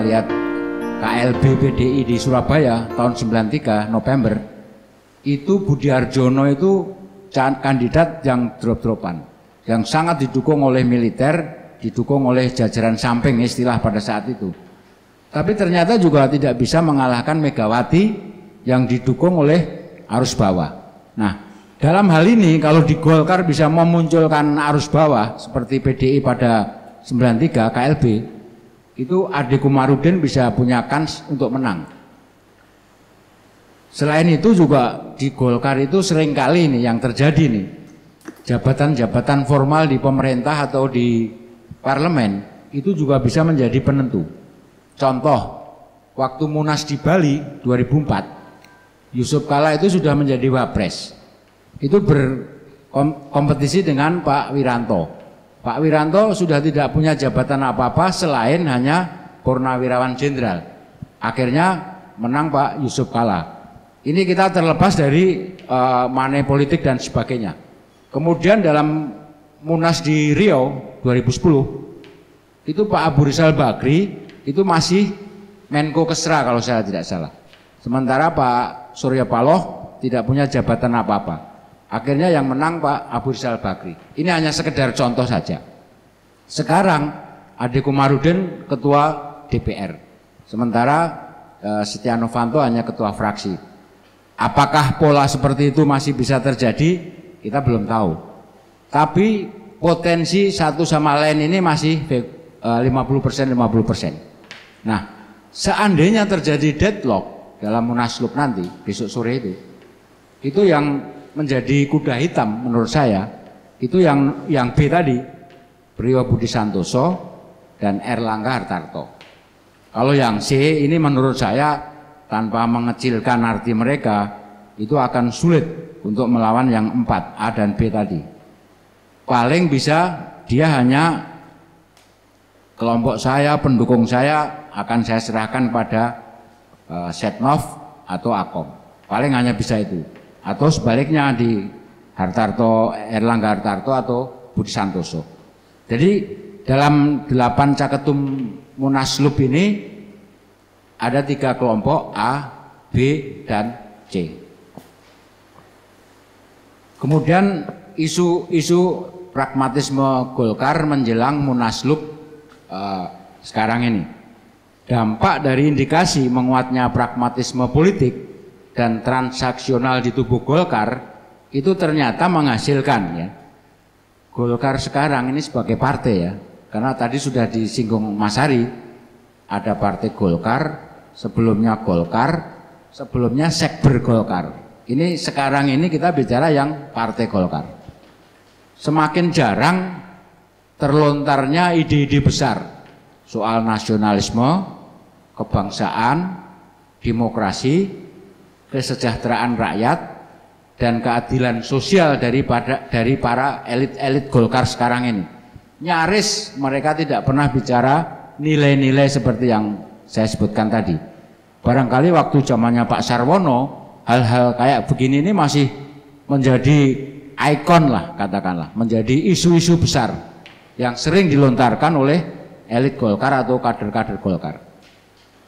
melihat KLB PDI di Surabaya tahun 93 November, itu Budi Harjono itu kandidat yang drop-dropan, yang sangat didukung oleh militer, didukung oleh jajaran samping istilah pada saat itu. Tapi ternyata juga tidak bisa mengalahkan Megawati yang didukung oleh arus bawah. Nah, dalam hal ini kalau di Golkar bisa memunculkan arus bawah seperti PDI pada 93 KLB, itu Ade Komarudin bisa punya kans untuk menang. Selain itu juga di Golkar itu seringkali nih yang terjadi nih, jabatan-jabatan formal di pemerintah atau di parlemen itu juga bisa menjadi penentu. Contoh, waktu Munas di Bali 2004, Yusuf Kala itu sudah menjadi wapres. Itu berkompetisi dengan Pak Wiranto. Pak Wiranto sudah tidak punya jabatan apa-apa selain hanya Purnawirawan Jenderal. Akhirnya menang Pak Yusuf Kala. Ini kita terlepas dari money politik dan sebagainya. Kemudian dalam Munas di Riau 2010, itu Pak Abu Rizal Bakri itu masih Menko Kesra kalau saya tidak salah. Sementara Pak Surya Paloh tidak punya jabatan apa-apa. Akhirnya yang menang Pak Abu Rizal Bakri. Ini hanya sekedar contoh saja. Sekarang Ade Komarudin ketua DPR, sementara Setia Novanto hanya ketua fraksi. Apakah pola seperti itu masih bisa terjadi? Kita belum tahu. Tapi potensi satu sama lain ini masih 50%-50%. Nah, seandainya terjadi deadlock dalam Munaslup nanti besok sore itu yang menjadi kuda hitam menurut saya itu yang B tadi, Priyo Budi Santoso dan Erlangga Hartarto. Kalau yang C ini menurut saya tanpa mengecilkan arti mereka itu akan sulit untuk melawan yang 4 A dan B tadi. Paling bisa dia hanya kelompok saya, pendukung saya akan saya serahkan pada Setnov atau Akom. Paling hanya bisa itu. Atau sebaliknya di Hartarto, Erlangga Hartarto atau Budi Santoso. Jadi dalam 8 caketum Munaslup ini ada 3 kelompok A, B, dan C. Kemudian isu pragmatisme Golkar menjelang Munaslup sekarang ini. Dampak dari indikasi menguatnya pragmatisme politik dan transaksional di tubuh Golkar itu ternyata menghasilkan ya. Golkar sekarang ini sebagai partai ya, karena tadi sudah disinggung Mas Hari, ada partai Golkar, sebelumnya Golkar, sebelumnya Sekber Golkar. Ini sekarang ini kita bicara yang partai Golkar. Semakin jarang terlontarnya ide-ide besar soal nasionalisme, kebangsaan, demokrasi, kesejahteraan rakyat dan keadilan sosial dari para elit-elit Golkar sekarang ini. Nyaris mereka tidak pernah bicara nilai-nilai seperti yang saya sebutkan tadi. Barangkali waktu zamannya Pak Sarwono hal-hal kayak begini ini masih menjadi ikon lah katakanlah, menjadi isu-isu besar yang sering dilontarkan oleh elit Golkar atau kader-kader Golkar.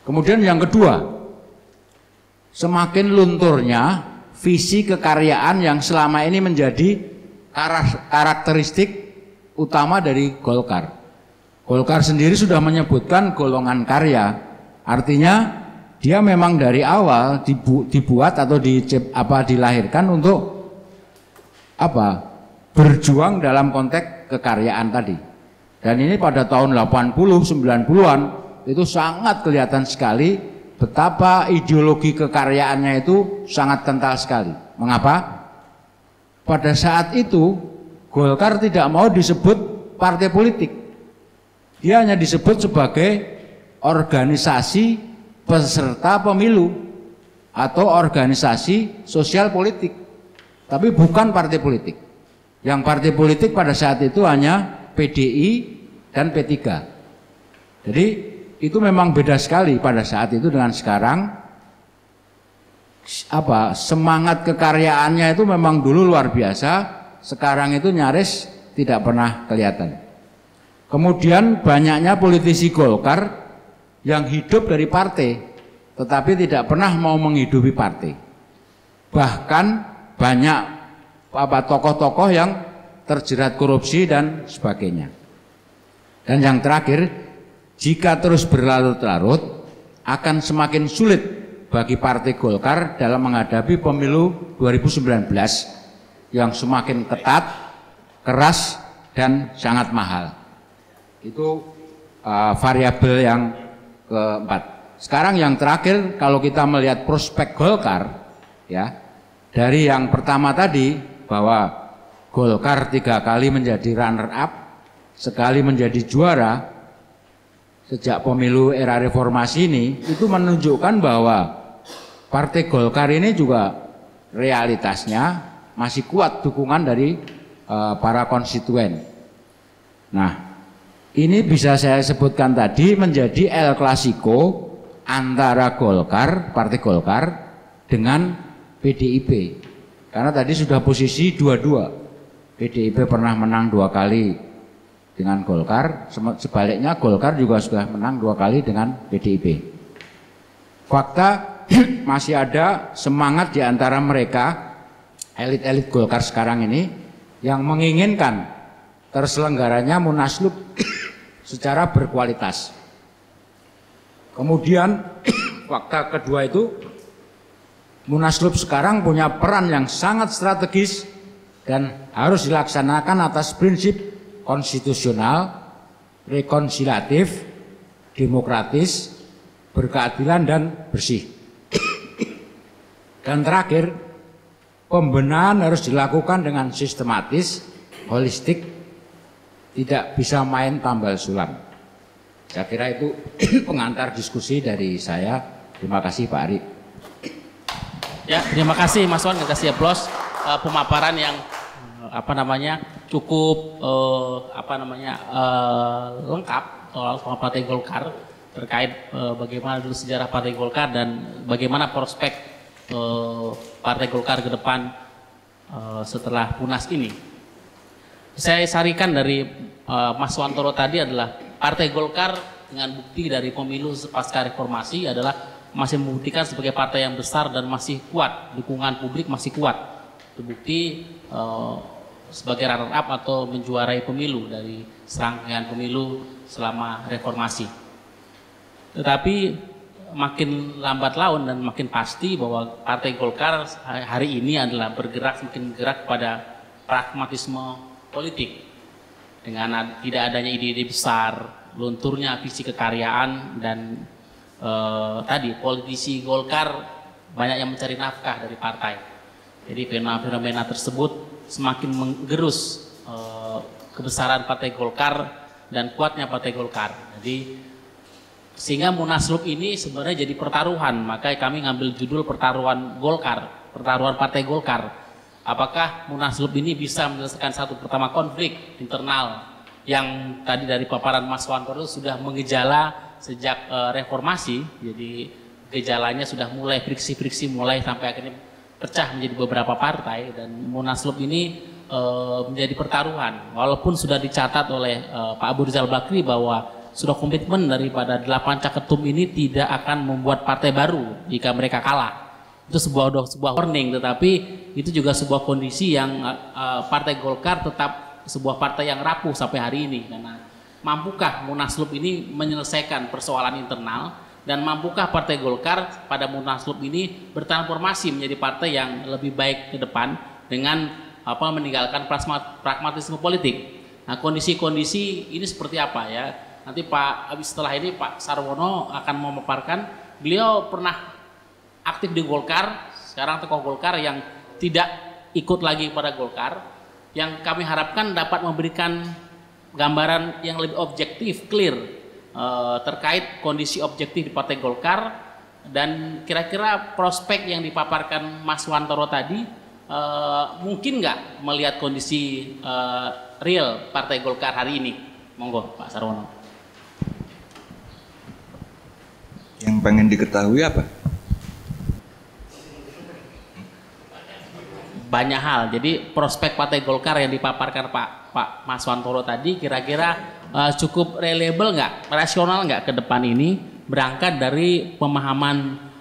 Kemudian yang kedua, semakin lunturnya visi kekaryaan yang selama ini menjadi karakteristik utama dari Golkar. Golkar sendiri sudah menyebutkan golongan karya, artinya dia memang dari awal dibuat atau dilahirkan untuk berjuang dalam konteks kekaryaan tadi. Dan ini pada tahun 80, 90-an itu sangat kelihatan sekali betapa ideologi kekaryaannya itu sangat kental sekali. Mengapa? Pada saat itu Golkar tidak mau disebut partai politik. Dia hanya disebut sebagai organisasi peserta pemilu atau organisasi sosial politik. Tapi bukan partai politik. Yang partai politik pada saat itu hanya PDI dan P3. Jadi itu memang beda sekali pada saat itu dengan sekarang. Semangat kekaryaannya itu memang dulu luar biasa, sekarang itu nyaris tidak pernah kelihatan. Kemudian banyaknya politisi Golkar yang hidup dari partai, tetapi tidak pernah mau menghidupi partai. Bahkan banyak tokoh-tokoh yang terjerat korupsi dan sebagainya. Dan yang terakhir, jika terus berlarut-larut akan semakin sulit bagi Partai Golkar dalam menghadapi pemilu 2019 yang semakin ketat, keras, dan sangat mahal. Itu variabel yang keempat. Sekarang yang terakhir, kalau kita melihat prospek Golkar, ya, dari yang pertama tadi bahwa Golkar 3 kali menjadi runner up, sekali menjadi juara sejak pemilu era reformasi ini, itu menunjukkan bahwa Partai Golkar ini juga realitasnya masih kuat dukungan dari para konstituen. Nah, ini bisa saya sebutkan tadi menjadi El Clasico antara Golkar, Partai Golkar dengan PDIP. Karena tadi sudah posisi 2-2. PDIP pernah menang 2 kali dengan Golkar, sebaliknya Golkar juga sudah menang 2 kali dengan PDIP. Fakta masih ada semangat di antara mereka, elit-elit Golkar sekarang ini, yang menginginkan terselenggaranya Munaslup secara berkualitas. Kemudian fakta kedua itu, Munaslup sekarang punya peran yang sangat strategis dan harus dilaksanakan atas prinsip konstitusional, rekonsiliatif, demokratis, berkeadilan, dan bersih. Dan terakhir, pembenahan harus dilakukan dengan sistematis, holistik, tidak bisa main tambal sulam. Saya kira itu pengantar diskusi dari saya. Terima kasih Pak Ari. Ya, terima kasih Mas Wan, kasih aplaus pemaparan yang cukup lengkap soal Partai Golkar terkait bagaimana dulu sejarah Partai Golkar dan bagaimana prospek Partai Golkar ke depan setelah Munas ini. Saya sarikan dari Mas Wantoro tadi adalah Partai Golkar dengan bukti dari pemilu pasca reformasi adalah masih membuktikan sebagai partai yang besar dan masih kuat, dukungan publik masih kuat. Terbukti sebagai runner up atau menjuarai pemilu dari serangkaian pemilu selama reformasi. Tetapi makin lambat laun dan makin pasti bahwa Partai Golkar hari ini adalah semakin bergerak pada pragmatisme politik dengan tidak adanya ide-ide besar, lunturnya visi kekaryaan, dan tadi politisi Golkar banyak yang mencari nafkah dari partai. Jadi fenomena tersebut semakin menggerus kebesaran Partai Golkar dan kuatnya Partai Golkar. Jadi sehingga Munaslup ini sebenarnya jadi pertaruhan, maka kami ngambil judul pertaruhan Golkar, pertaruhan Partai Golkar. Apakah Munaslup ini bisa menyelesaikan satu pertama konflik internal yang tadi dari paparan Mas Wantoro sudah mengejala sejak reformasi. Jadi gejalanya sudah mulai friksi-friksi, mulai sampai akhirnya pecah menjadi beberapa partai, dan Munaslup ini menjadi pertaruhan. Walaupun sudah dicatat oleh Pak Abu Rizal Bakri bahwa sudah komitmen daripada 8 caketum ini tidak akan membuat partai baru jika mereka kalah. Itu sebuah warning, tetapi itu juga sebuah kondisi yang Partai Golkar tetap sebuah partai yang rapuh sampai hari ini. Karena mampukah Munaslup ini menyelesaikan persoalan internal, dan mampukah Partai Golkar pada Munaslup ini bertransformasi menjadi partai yang lebih baik ke depan dengan meninggalkan pragmatisme politik. Nah, kondisi-kondisi ini seperti apa ya? Nanti setelah ini Pak Sarwono akan memaparkan. Beliau pernah aktif di Golkar, sekarang tokoh Golkar yang tidak ikut lagi pada Golkar, yang kami harapkan dapat memberikan gambaran yang lebih objektif, clear, terkait kondisi objektif di Partai Golkar, dan kira-kira prospek yang dipaparkan Mas Wantoro tadi mungkin nggak melihat kondisi real Partai Golkar hari ini. Monggo Pak Sarwono. Yang pengen diketahui apa? Banyak hal. Jadi prospek Partai Golkar yang dipaparkan Pak Mas Wantoro tadi kira-kira cukup reliable nggak, rasional nggak ke depan ini, berangkat dari pemahaman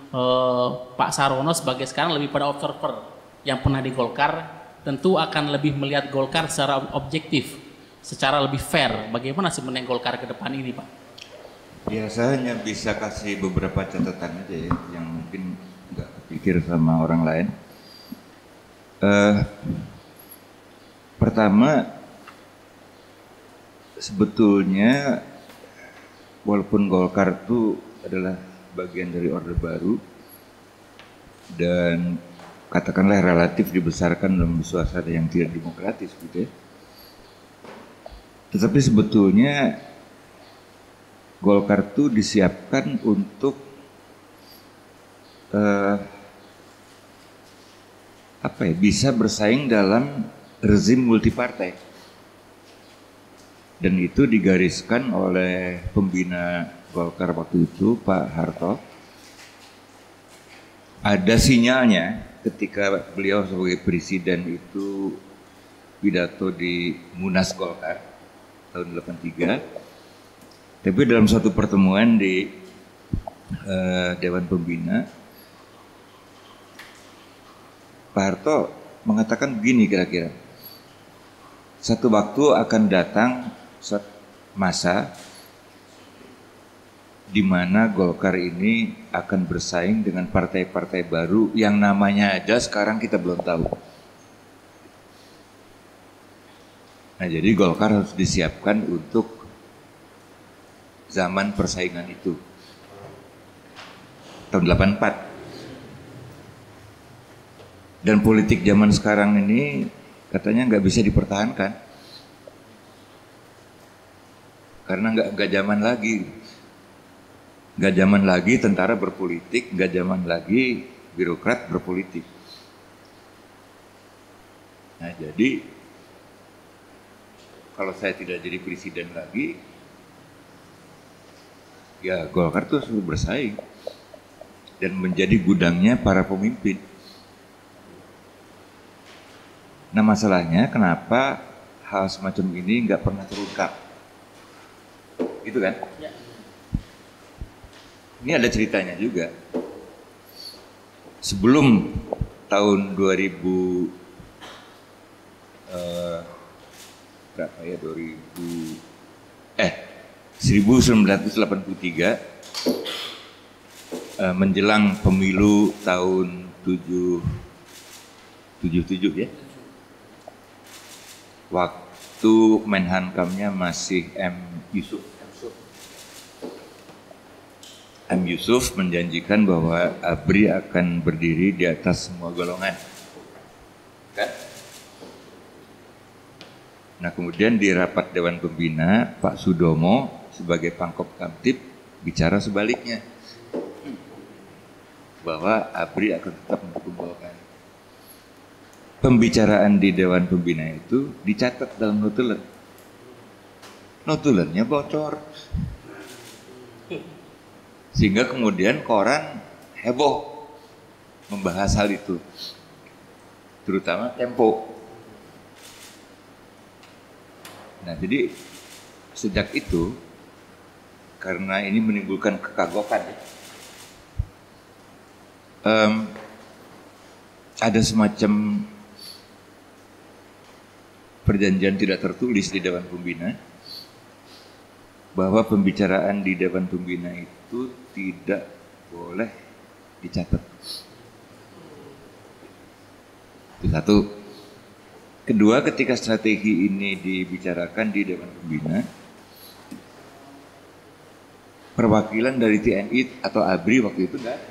Pak Sarono sebagai sekarang lebih pada observer yang pernah di Golkar, tentu akan lebih melihat Golkar secara objektif, secara lebih fair. Bagaimana sebenarnya Golkar ke depan ini, Pak? Ya, saya hanya bisa kasih beberapa catatan aja ya, yang mungkin nggak kepikir sama orang lain. Pertama, sebetulnya walaupun Golkar itu adalah bagian dari Orde Baru dan katakanlah relatif dibesarkan dalam suasana yang tidak demokratis gitu ya. Tetapi sebetulnya Golkar itu disiapkan untuk bisa bersaing dalam rezim multipartai. Dan itu digariskan oleh pembina Golkar waktu itu, Pak Harto. Ada sinyalnya ketika beliau sebagai presiden itu pidato di Munas Golkar tahun 83. Tapi dalam suatu pertemuan di Dewan Pembina, Pak Harto mengatakan begini kira-kira. Satu waktu akan datang masa di mana Golkar ini akan bersaing dengan partai-partai baru yang namanya aja sekarang kita belum tahu. Nah, jadi Golkar harus disiapkan untuk zaman persaingan itu. Tahun 84. Dan politik zaman sekarang ini katanya nggak bisa dipertahankan. Karena nggak zaman lagi. Nggak zaman lagi tentara berpolitik, nggak zaman lagi birokrat berpolitik. Nah, jadi kalau saya tidak jadi presiden lagi, ya Golkar tuh harus bersaing dan menjadi gudangnya para pemimpin. Nah, masalahnya kenapa hal semacam ini nggak pernah terungkap, gitu kan? Ya. Ini ada ceritanya juga. Sebelum tahun 1983 menjelang pemilu tahun 77 ya. Waktu Menhankamnya masih M. Yusuf menjanjikan bahwa ABRI akan berdiri di atas semua golongan. Kan? Nah, kemudian di rapat Dewan Pembina, Pak Sudomo sebagai Pangkop Kamtib bicara sebaliknya. Bahwa ABRI akan tetap mendukung Golkar. Pembicaraan di Dewan Pembina itu dicatat dalam notulen. Notulennya bocor. Sehingga kemudian koran heboh membahas hal itu. Terutama Tempo. Nah, jadi sejak itu, karena ini menimbulkan kekagokan, ada semacam perjanjian tidak tertulis di Dewan Pembina bahwa pembicaraan di Dewan Pembina itu tidak boleh dicatat. Itu satu. Kedua, ketika strategi ini dibicarakan di Dewan Pembina, perwakilan dari TNI atau ABRI waktu itu enggak ada.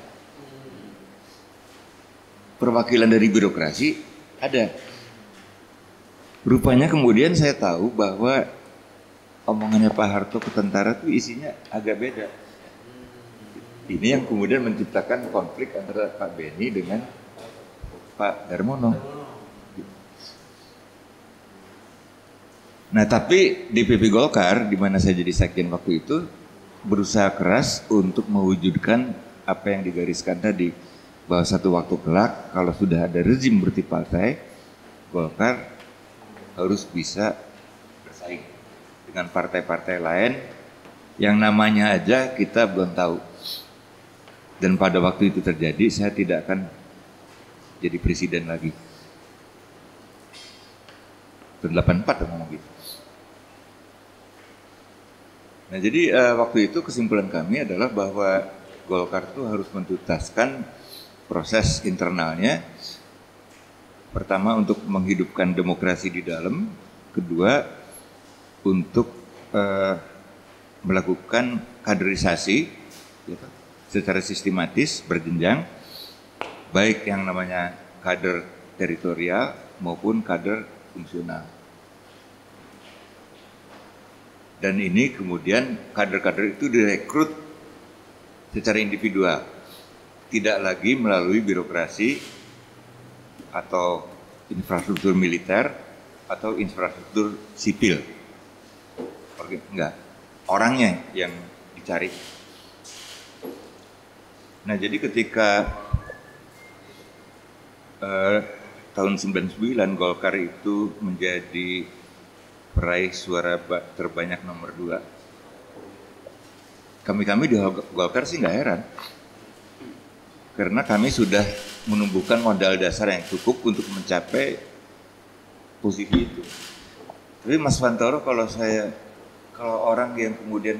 Perwakilan dari birokrasi ada. Rupanya kemudian saya tahu bahwa omongannya Pak Harto ke tentara itu isinya agak beda. Ini yang kemudian menciptakan konflik antara Pak Beni dengan Pak Darmono. Nah, tapi DPP Golkar, di mana saya jadi sekjen waktu itu, berusaha keras untuk mewujudkan apa yang digariskan tadi, bahwa satu waktu kelak kalau sudah ada rezim multipartai, Golkar harus bisa bersaing dengan partai-partai lain Yang namanya aja kita belum tahu. Dan pada waktu itu terjadi, saya tidak akan jadi presiden lagi. Tahun 84 ngomong gitu. Nah jadi waktu itu kesimpulan kami adalah bahwa Golkar itu harus mentuntaskan proses internalnya. Pertama untuk menghidupkan demokrasi di dalam, kedua untuk melakukan kaderisasi gitu, secara sistematis berjenjang, baik yang namanya kader teritorial maupun kader fungsional. Dan ini kemudian kader-kader itu direkrut secara individual, tidak lagi melalui birokrasi atau infrastruktur militer atau infrastruktur sipil. Oke, enggak, orangnya yang dicari. Nah jadi ketika tahun 99 Golkar itu menjadi peraih suara terbanyak nomor 2. Kami di Golkar sih nggak heran. Karena kami sudah menumbuhkan modal dasar yang cukup untuk mencapai posisi itu. Tapi Mas Wantoro, kalau orang yang kemudian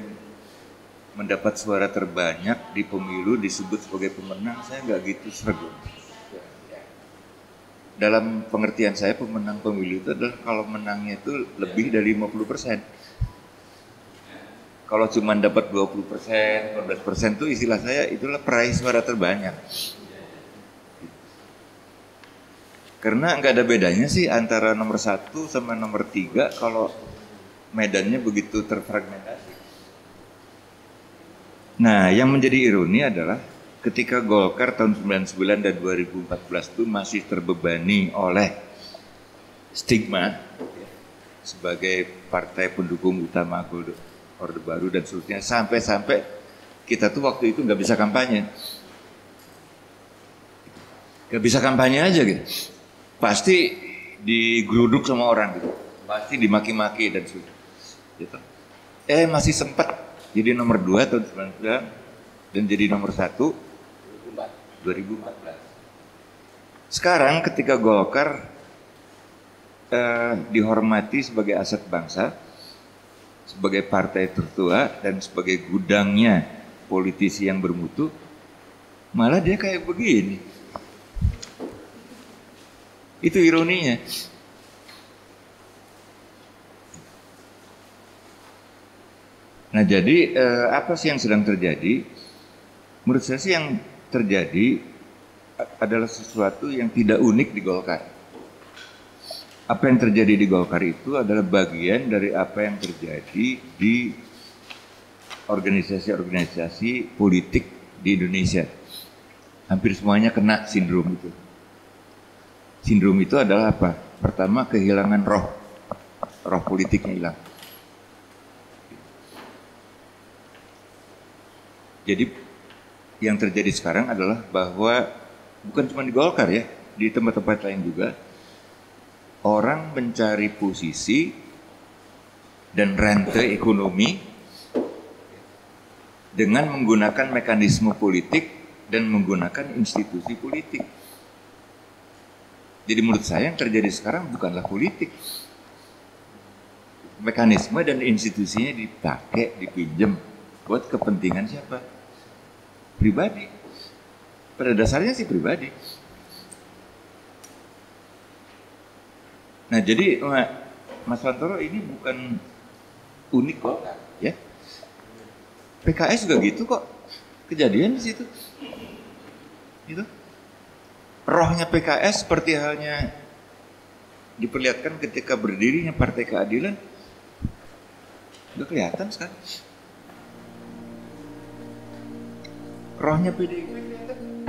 mendapat suara terbanyak di pemilu disebut sebagai pemenang, saya nggak gitu sergu. Dalam pengertian saya pemenang pemilu itu adalah kalau menangnya itu lebih dari 50%. Kalau cuma dapat 20%, 15% itu istilah saya itulah peraih suara terbanyak. Karena nggak ada bedanya sih antara nomor 1 sama nomor 3 kalau medannya begitu terfragmentasi. Nah yang menjadi ironi adalah ketika Golkar tahun 99 dan 2014 itu masih terbebani oleh stigma sebagai partai pendukung utama Orde Baru dan seterusnya, sampai kita tuh waktu itu nggak bisa kampanye, aja gitu, pasti digeruduk sama orang gitu, pasti dimaki-maki dan seterusnya. Gitu. Masih sempat jadi nomor 2 tahun 99 dan jadi nomor 1 2014. Sekarang ketika Golkar dihormati sebagai aset bangsa, sebagai partai tertua dan sebagai gudangnya politisi yang bermutu, malah dia kayak begini. Itu ironinya. Nah jadi apa sih yang sedang terjadi? Menurut saya sih yang terjadi adalah sesuatu yang tidak unik di Golkar. Apa yang terjadi di Golkar itu adalah bagian dari apa yang terjadi di organisasi-organisasi politik di Indonesia. Hampir semuanya kena sindrom itu. Sindrom itu adalah apa? Pertama, kehilangan roh politiknya hilang. Jadi yang terjadi sekarang adalah bahwa bukan cuma di Golkar ya, di tempat-tempat lain juga orang mencari posisi dan rantai ekonomi dengan menggunakan mekanisme politik dan menggunakan institusi politik. Jadi menurut saya yang terjadi sekarang bukanlah politik. Mekanisme dan institusinya dipakai, dipinjam buat kepentingan siapa? Pribadi. Pada dasarnya sih pribadi. Nah jadi Mas Wantoro ini bukan unik kok, ya. PKS juga gitu kok, kejadian di situ. Gitu. Rohnya PKS seperti halnya diperlihatkan ketika berdirinya Partai Keadilan, udah kelihatan sekarang. Rohnya PDIP kelihatan.